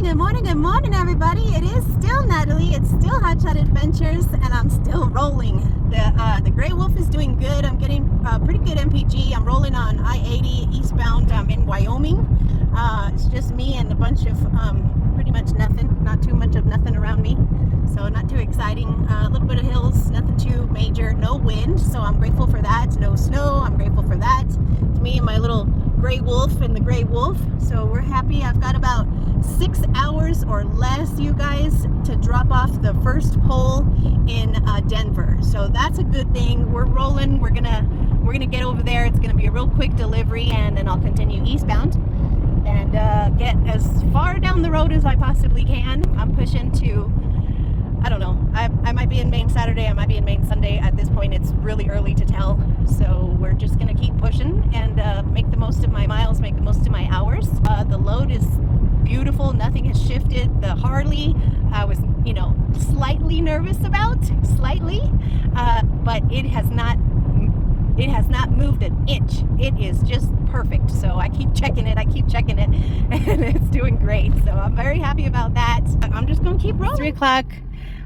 good morning, everybody. It is still Natalie. It's still Hot Shot Adventures, and I'm still rolling. The Gray Wolf is doing good. I'm getting pretty good MPG. I'm rolling on I-80 eastbound. I'm in Wyoming. It's just me and a bunch of pretty much nothing. Not too much of nothing around me. So not too exciting. A little bit of hills, nothing too major. No wind, so I'm grateful for that. No snow, I'm grateful for that. It's me and my little Gray Wolf and the Gray Wolf. So we're happy. I've got about 6 hours or less, you guys, to drop off the first pole in Denver. So that's a good thing. We're rolling. We're gonna get over there. It's gonna be a real quick delivery, and then I'll continue eastbound and get as far down the road as I possibly can. I'm pushing to, I don't know, I might be in Maine Saturday, I might be in Maine Sunday. At this point, it's really early to tell. So we're just gonna keep pushing and make the most of my miles, make the most of my hours. The load is beautiful, nothing has shifted. The Harley, I was, slightly nervous about, but it has not moved an inch. It is just perfect. So I keep checking it, and it's doing great. So I'm very happy about that. I'm just gonna keep rolling. 3 o'clock.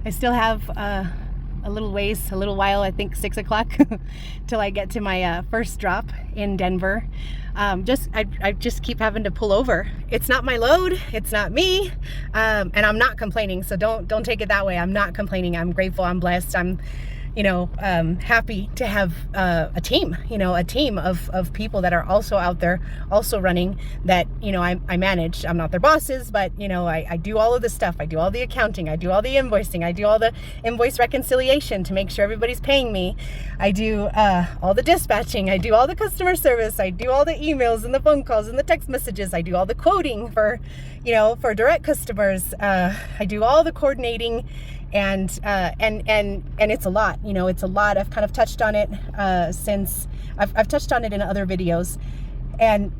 I still have a little while, I think 6 o'clock till I get to my first drop in Denver. I just keep having to pull over. It's not my load, it's not me, and I'm not complaining, so don't take it that way. I'm not complaining. I'm grateful, I'm blessed, I'm happy to have a team, a team of people that are also out there, also running, that, I manage. I'm not their bosses, but, I do all of the stuff. I do all the accounting. I do all the invoicing. I do all the invoice reconciliation to make sure everybody's paying me. I do all the dispatching. I do all the customer service. I do all the emails and the phone calls and the text messages. I do all the quoting for direct customers. I do all the coordinating. And it's a lot, it's a lot. I've kind of touched on it since I've touched on it in other videos, and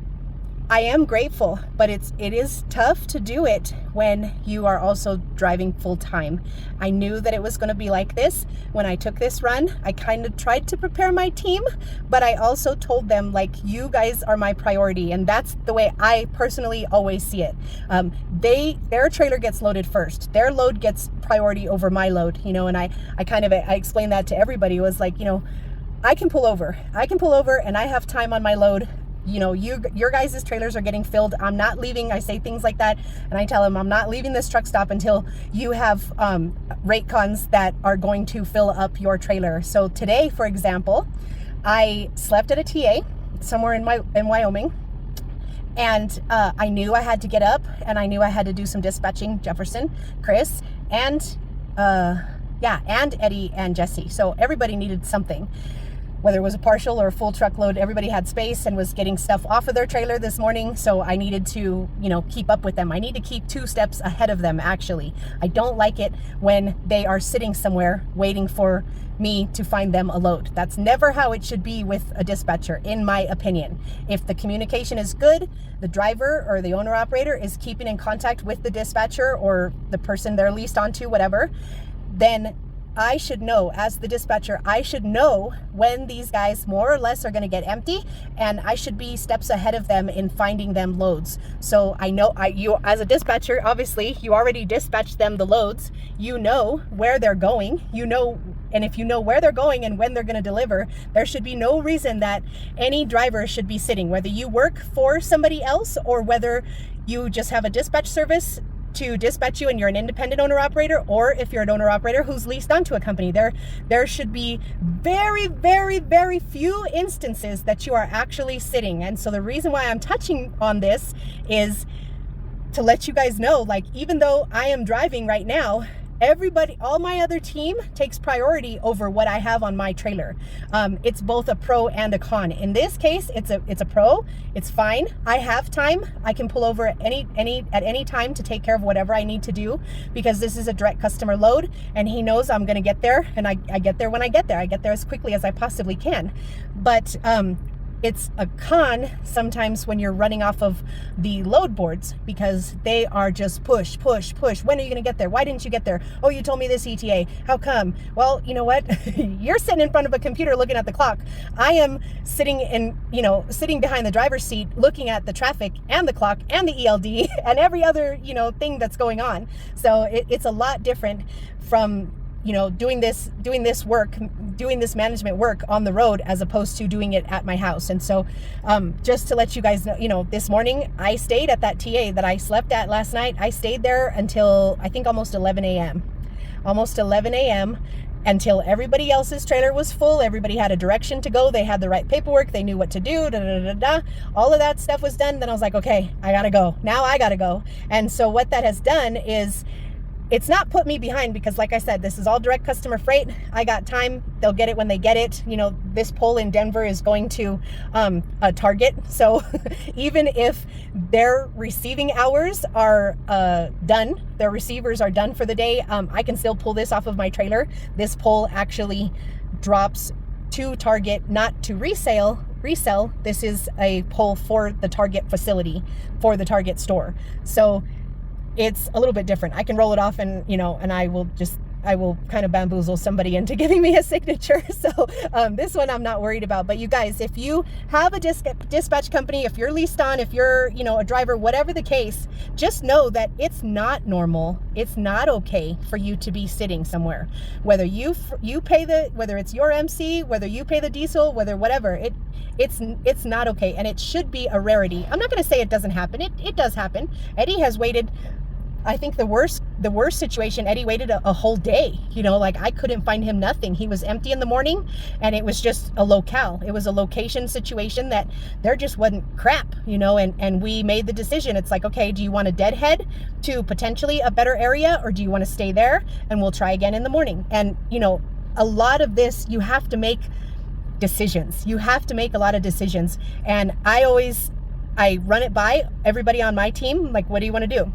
I am grateful, but it is tough to do it when you are also driving full time. I knew that it was going to be like this when I took this run. I kind of tried to prepare my team, but I also told them, like, you guys are my priority, and that's the way I personally always see it. Their trailer gets loaded first. Their load gets priority over my load, and I explained that to everybody. It was like, I can pull over, and I have time on my load. Your guys' trailers are getting filled. I'm not leaving. I say things like that, and I tell them, I'm not leaving this truck stop until you have rate cons that are going to fill up your trailer. So today, for example, I slept at a TA somewhere in Wyoming, and I knew I had to get up, and I knew I had to do some dispatching. Jefferson, Chris, and Eddie and Jesse. So everybody needed something. Whether it was a partial or a full truckload, everybody had space and was getting stuff off of their trailer this morning. So I needed to, keep up with them. I need to keep 2 steps ahead of them, actually. I don't like it when they are sitting somewhere waiting for me to find them a load. That's never how it should be with a dispatcher, in my opinion. If the communication is good, the driver or the owner operator is keeping in contact with the dispatcher or the person they're leased onto, whatever, then I should know, as the dispatcher, I should know when these guys more or less are going to get empty, and I should be steps ahead of them in finding them loads. So I know, you as a dispatcher, obviously, you already dispatched them the loads. You know where they're going. And if you know where they're going and when they're going to deliver, there should be no reason that any driver should be sitting, whether you work for somebody else or whether you just have a dispatch service to dispatch you and you're an independent owner operator, or if you're an owner operator who's leased onto a company. There should be very, very, very few instances that you are actually sitting. And so the reason why I'm touching on this is to let you guys know, like, even though I am driving right now, all my other team takes priority over what I have on my trailer. It's both a pro and a con. In this case, it's a pro. It's fine. I have time. I can pull over at any time to take care of whatever I need to do, because this is a direct customer load, and he knows I'm going to get there, and I get there when I get there. I get there as quickly as I possibly can. But it's a con sometimes when you're running off of the load boards, because they are just push, push, push. When are you going to get there? Why didn't you get there? Oh, you told me this ETA. How come? Well, you know what? You're sitting in front of a computer looking at the clock. I am sitting behind the driver's seat looking at the traffic and the clock and the ELD and every other, thing that's going on. So it's a lot different from doing this management work on the road as opposed to doing it at my house. And so just to let you guys know, this morning I stayed at that TA that I slept at last night. I stayed there until I think almost 11 a.m. Until everybody else's trailer was full. Everybody had a direction to go. They had the right paperwork. They knew what to do. All of that stuff was done. Then I was like, okay, I gotta go. Now I gotta go. And so what that has done is, it's not put me behind, because like I said, this is all direct customer freight. I got time. They'll get it when they get it. This pole in Denver is going to a Target. So even if their receiving hours are done, their receivers are done for the day, I can still pull this off of my trailer. This pole actually drops to Target, not to resell. This is a pole for the Target facility, for the Target store. So it's a little bit different. I can roll it off and I will kind of bamboozle somebody into giving me a signature. So this one I'm not worried about. But you guys, if you have a dispatch company, if you're leased on, if you're, a driver, whatever the case, just know that it's not normal. It's not okay for you to be sitting somewhere. Whether you pay whether it's your MC, whether you pay the diesel, whatever, it's not okay. And it should be a rarity. I'm not going to say it doesn't happen. It does happen. Eddie has waited, I think the worst situation, Eddie waited a whole day. I couldn't find him nothing. He was empty in the morning, and it was just a locale. It was a location situation that there just wasn't crap, and we made the decision. It's like, okay, do you want to deadhead to potentially a better area, or do you want to stay there and we'll try again in the morning? And, a lot of this, you have to make decisions. You have to make a lot of decisions. And I run it by everybody on my team. Like, what do you want to do?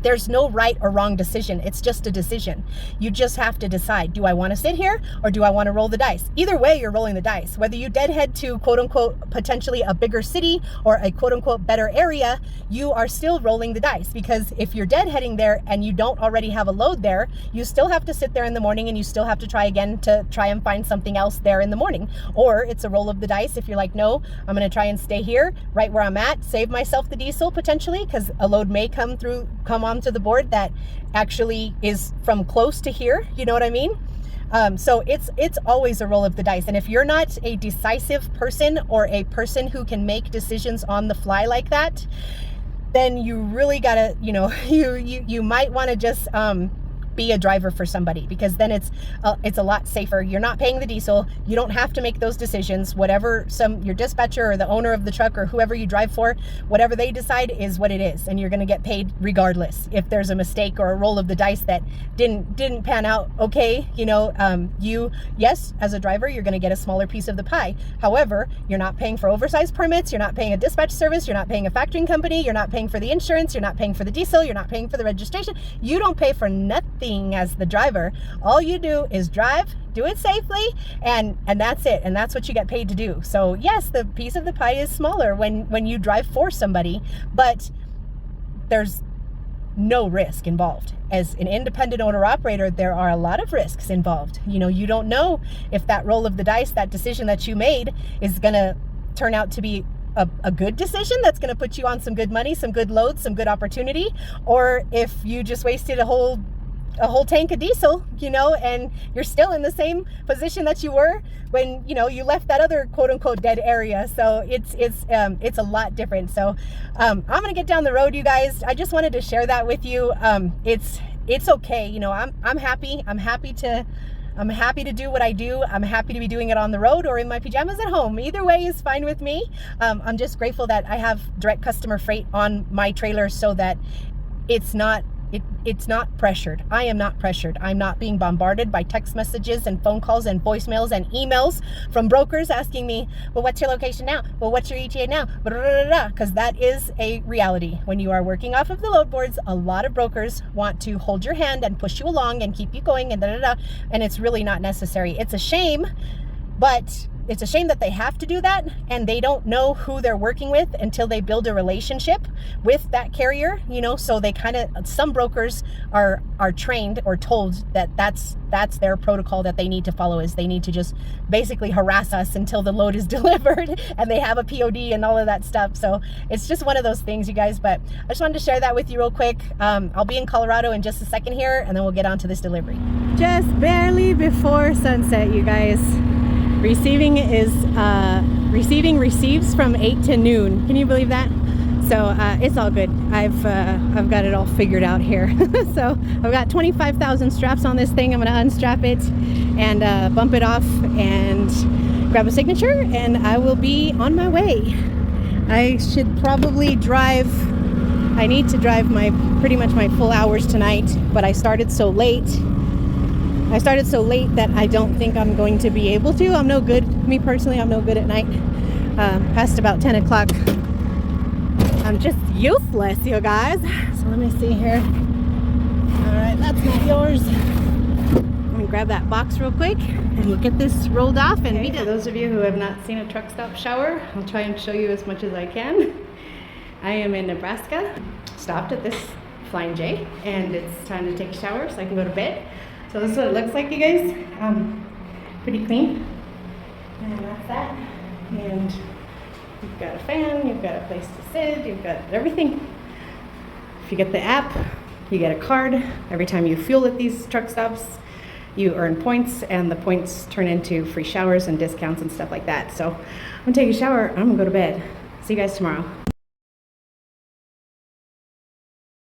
There's no right or wrong decision. It's just a decision. You just have to decide, do I want to sit here or do I want to roll the dice? Either way, you're rolling the dice. Whether you deadhead to quote unquote potentially a bigger city or a quote unquote better area, you are still rolling the dice, because if you're deadheading there and you don't already have a load there, you still have to sit there in the morning and you still have to try again to try and find something else there in the morning. Or it's a roll of the dice if you're like, no, I'm going to try and stay here right where I'm at, save myself the diesel potentially, because a load may come onto the board that actually is from close to here. You know what I mean? So it's always a roll of the dice. And if you're not a decisive person or a person who can make decisions on the fly like that, then you really gotta, you might want to just be a driver for somebody, because then it's a lot safer. You're not paying the diesel. You don't have to make those decisions. Whatever your dispatcher or the owner of the truck or whoever you drive for, whatever they decide is what it is, and you're going to get paid regardless. If there's a mistake or a roll of the dice that didn't pan out okay, yes, as a driver, you're going to get a smaller piece of the pie. However, you're not paying for oversized permits. You're not paying a dispatch service. You're not paying a factoring company. You're not paying for the insurance. You're not paying for the diesel. You're not paying for the registration. You don't pay for nothing as the driver. All you do is drive, do it safely, and that's it. And that's what you get paid to do. So yes, the piece of the pie is smaller when you drive for somebody, but there's no risk involved. As an independent owner operator, there are a lot of risks involved. You don't know if that roll of the dice, that decision that you made, is gonna turn out to be a good decision that's going to put you on some good money, some good loads, some good opportunity, or if you just wasted a whole tank of diesel, and you're still in the same position that you were when, you left that other quote unquote dead area. So it's a lot different. So I'm going to get down the road, you guys. I just wanted to share that with you. It's okay. I'm happy. I'm happy to do what I do. I'm happy to be doing it on the road or in my pajamas at home. Either way is fine with me. I'm just grateful that I have direct customer freight on my trailer, so that it's not pressured. I am not pressured. I'm not being bombarded by text messages and phone calls and voicemails and emails from brokers asking me, well, what's your location now? Well, what's your ETA now? Because that is a reality. When you are working off of the load boards, a lot of brokers want to hold your hand and push you along and keep you going and and it's really not necessary. It's a shame, but it's a shame that they have to do that, and they don't know who they're working with until they build a relationship with that carrier, you know. So they kind of, some brokers are trained or told that that's their protocol that they need to follow, is they need to just basically harass us until the load is delivered and they have a POD and all of that stuff. So it's just one of those things, you guys. But I just wanted to share that with you real quick. I'll be in Colorado in just a second here, and then we'll get on to this delivery. Just barely before sunset, you guys. Receiving receives from 8 to noon. Can you believe that? So it's all good. I've got it all figured out here. So I've got 25,000 straps on this thing. I'm gonna unstrap it and bump it off and grab a signature, and I will be on my way. I should probably drive. I need to drive pretty much my full hours tonight, but I started so late. That I don't think I'm going to be able to. I'm no good. Me personally, I'm no good at night. Past about 10 o'clock. I'm just useless, you guys. So let me see here. All right, that's not yours. Let me grab that box real quick and we'll get this rolled off and be done. For those of you who have not seen a truck stop shower, I'll try and show you as much as I can. I am in Nebraska. Stopped at this Flying J, and it's time to take a shower so I can go to bed. So this is what it looks like, you guys. Pretty clean. And that's that. And you've got a fan, you've got a place to sit, you've got everything. If you get the app, you get a card. Every time you fuel at these truck stops, you earn points, and the points turn into free showers and discounts and stuff like that. So I'm gonna take a shower, I'm gonna go to bed. See you guys tomorrow.